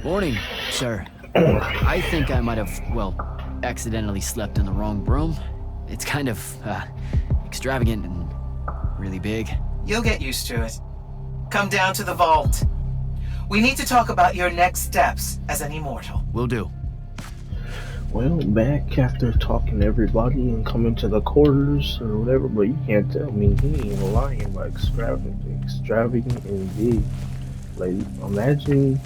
Morning, sir. I think I might have, accidentally slept in the wrong room. It's kind of, extravagant and really big. You'll get used to it. Come down to the vault. We need to talk about your next steps as an immortal. Will do. Well, back after talking to everybody and coming to the quarters or whatever, but you can't tell me he ain't lying about extravagant and big. Like, imagine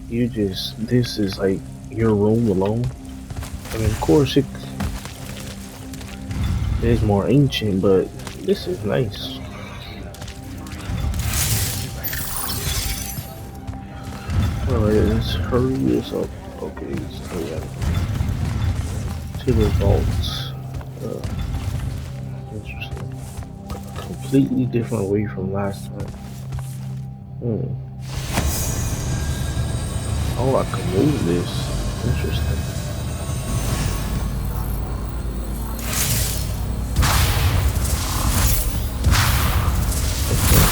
this is like your room alone. I mean, of course it is more ancient, but this is nice. Alright, let's hurry this up. Okay, so yeah. To the vaults. Interesting. Completely different way from last time. Oh, I can move this. Interesting.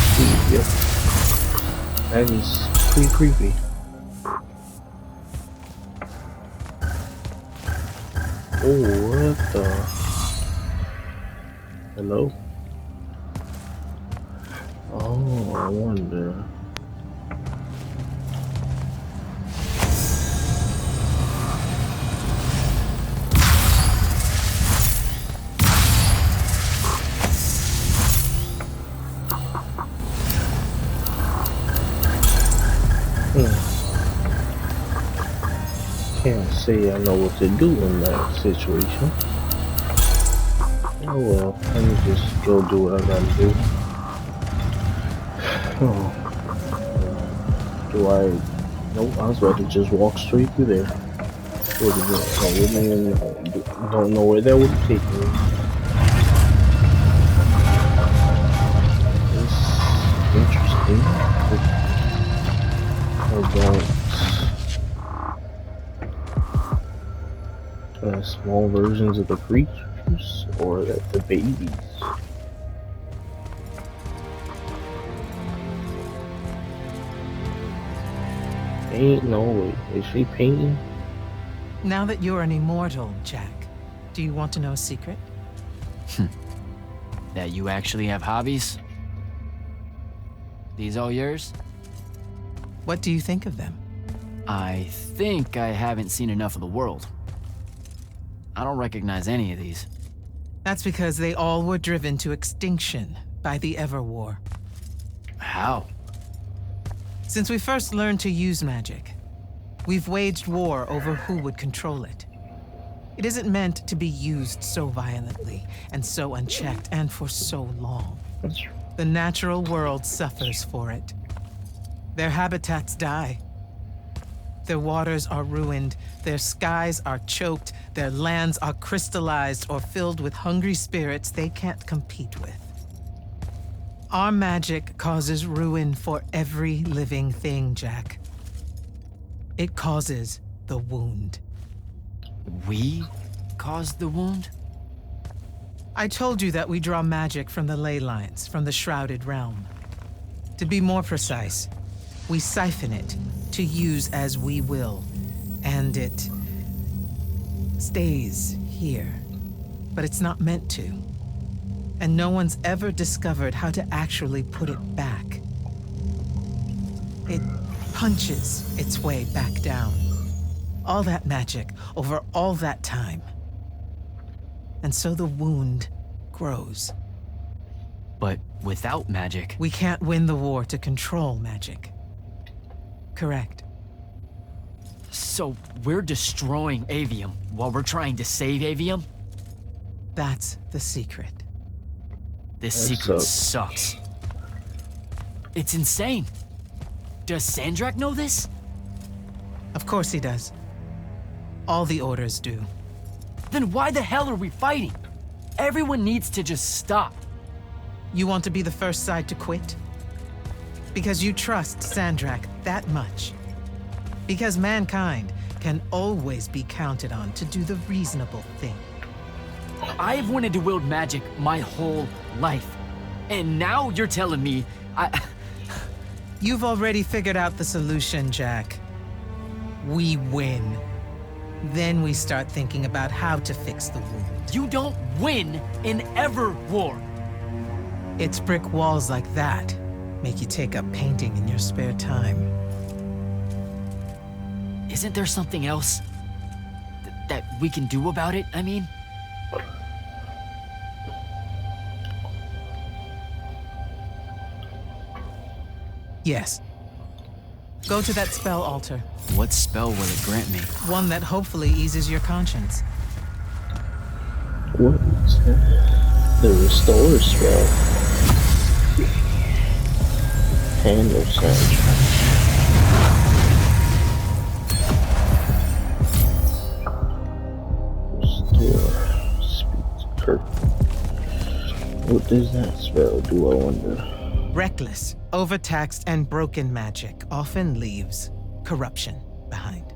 Okay, yep. That is pretty creepy. Oh, what the? Hello? Oh, I wonder. Can't say I know what to do in that situation. Oh well, let me just go do what I gotta do. Oh. Do I... Nope, I was about to just walk straight through there. What is it? I wouldn't even... Don't know where that would take me. It's interesting. I don't... small versions of the creatures, or the babies. Ain't no way. Is she painting? Now that you're an immortal, Jack, do you want to know a secret? That you actually have hobbies? These all yours? What do you think of them? I think I haven't seen enough of the world. I don't recognize any of these. That's because they all were driven to extinction by the Everwar. How? Since we first learned to use magic, we've waged war over who would control it. It isn't meant to be used so violently and so unchecked and for so long. The natural world suffers for it. Their habitats die. Their waters are ruined, their skies are choked, their lands are crystallized or filled with hungry spirits they can't compete with. Our magic causes ruin for every living thing, Jack. It causes the wound. We caused the wound? I told you that we draw magic from the ley lines, from the shrouded realm. To be more precise, we siphon it to use as we will, and it stays here. But it's not meant to. And no one's ever discovered how to actually put it back. It punches its way back down. All that magic over all that time. And so the wound grows. But without magic... We can't win the war to control magic. Correct. So we're destroying Aveum while we're trying to save Aveum? That's the secret. This secret sucks. It's insane. Does Sandrak know this? Of course he does. All the orders do. Then why the hell are we fighting? Everyone needs to just stop. You want to be the first side to quit? Because you trust Sandrak that much. Because mankind can always be counted on to do the reasonable thing. I've wanted to wield magic my whole life. And now you're telling me You've already figured out the solution, Jack. we win. Then we start thinking about how to fix the wound. You don't win in ever war. It's brick walls like that make you take up painting in your spare time. Isn't there something else that we can do about it, I mean? Yes. Go to that spell altar. What spell will it grant me? One that hopefully eases your conscience. What is that? The restore spell. Handle soundtrack. Restore. Speak to Kirk. What does that spell do, I wonder? Reckless, overtaxed, and broken magic often leaves corruption behind.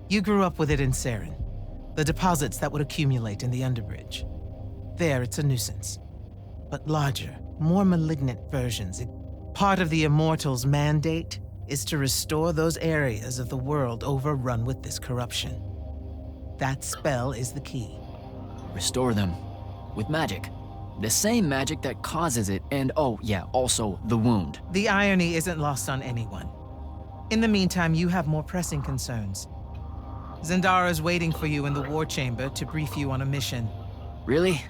You grew up with it in Saren, the deposits that would accumulate in the Underbridge. There, it's a nuisance. But larger, more malignant versions. Part of the Immortals' mandate is to restore those areas of the world overrun with this corruption. That spell is the key. Restore them. With magic. The same magic that causes it, and oh yeah, also the wound. The irony isn't lost on anyone. In the meantime, you have more pressing concerns. Zendara's waiting for you in the war chamber to brief you on a mission. Really?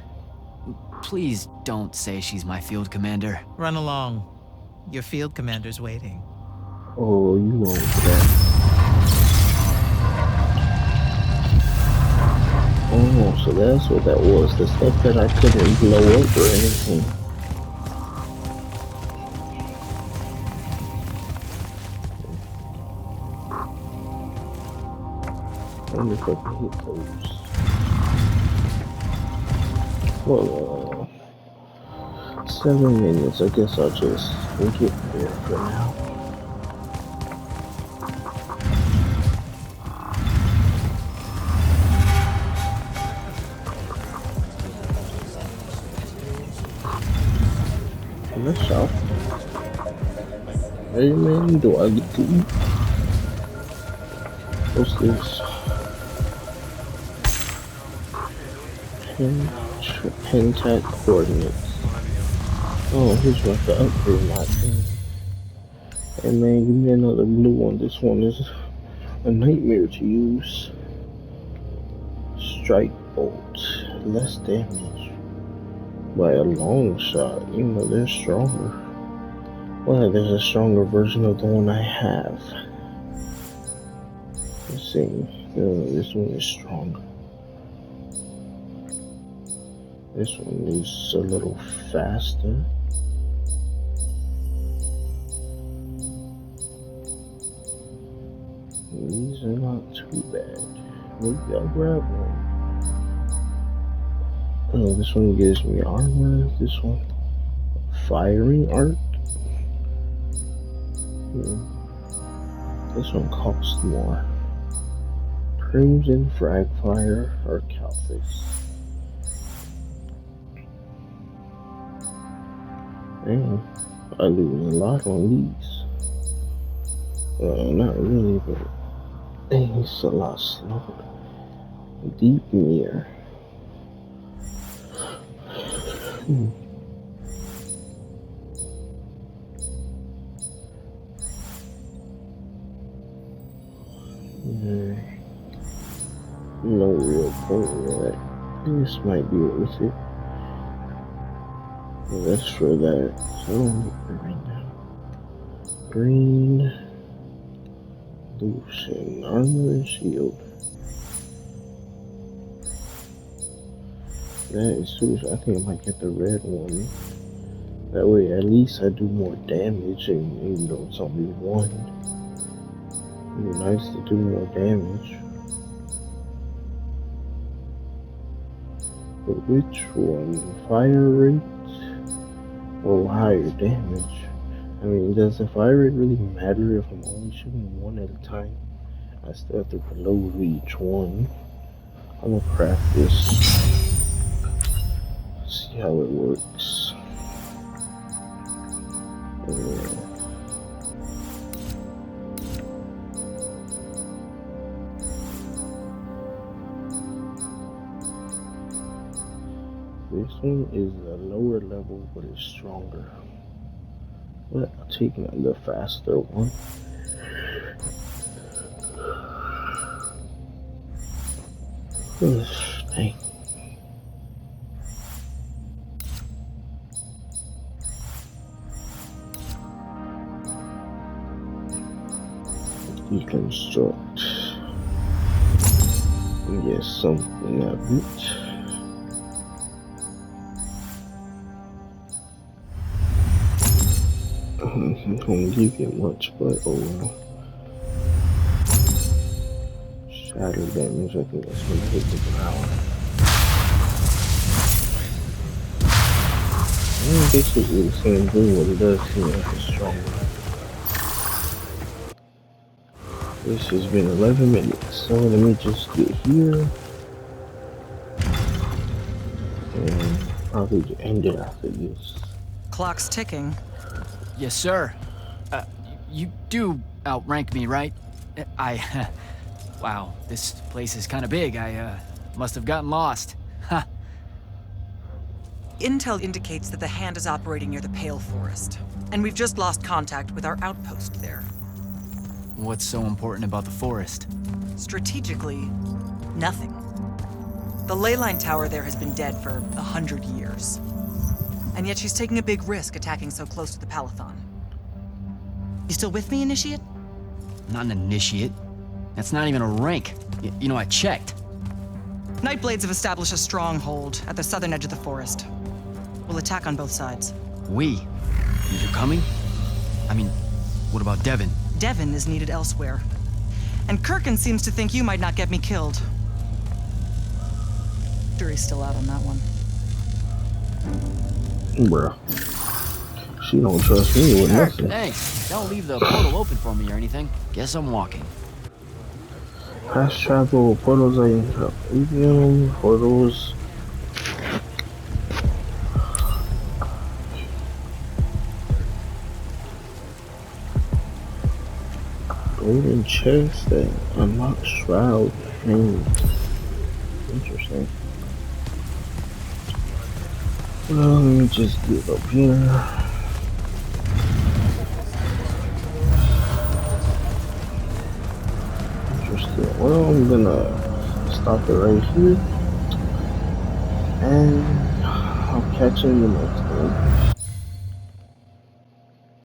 Please don't say she's my field commander. Run along. Your field commander's waiting. Oh, you know that. Oh, so that's what that was. The stuff that I couldn't blow up or anything. I wonder if I can hit those. Well, 7 minutes. I guess I'll just get there for now. Let's shop. Hey man, do I get to eat? What's this? Pentat coordinates. Oh, here's what the upgrade my thing. Hey man, give me another blue one. This one is a nightmare to use. Strike bolt. Less damage. By a long shot. You know, they're stronger. Well, there's a stronger version of the one I have. Let's see. This one is stronger. This one is a little faster. These are not too bad. Maybe I'll grab one. Oh, this one gives me armor. This one, firing arc. This one costs more. Crimson frag fire or Calphix. Man, I lose a lot on these. Not really, but it's a lot slower. Deep mirror. No real point in that. This might be worth it. Let's for that. So I don't need it right now. Green, Lucian, armor and shield. That is super. I think I might get the red one. That way, at least I do more damage, and even though it's only one, it'd be nice to do more damage. But which one? Fire rate or higher damage? I mean, does the fire rate really matter if I'm only shooting one at a time? I still have to reload each one. I'm gonna practice. See how it works. This one is a lower level, but it's stronger. But I'll take the faster one. Dang. Deconstruct. Get something out of it. Don't give you much, but oh well. Shatter damage, I think that's gonna hit the ground. Basically the same thing, but it does seem like it's stronger. This has been 11 minutes, so let me just get here. And probably end it after this. Clock's ticking. Yes, sir. You do outrank me, right? Wow, this place is kind of big. I must have gotten lost. Ha. Intel indicates that the Hand is operating near the Pale Forest, and we've just lost contact with our outpost there. What's so important about the forest? Strategically, nothing. The ley line tower there has been dead for 100 years. And yet she's taking a big risk attacking so close to the Palathon. You still with me, Initiate? Not an initiate. That's not even a rank. You know, I checked. Nightblades have established a stronghold at the southern edge of the forest. We'll attack on both sides. We? You're coming? I mean, what about Devin? Devin is needed elsewhere. And Kirkin seems to think you might not get me killed. Jury's still out on that one. Bruh. She don't trust me with nothing. Thanks. Don't leave the portal open for me or anything. Guess I'm walking. Fast travel portals Aveum portals. Golden chest that unlock shroud pain. Interesting. Well, let me just get up here. Interesting. Well, I'm gonna stop it right here. And I'll catch you in the next one.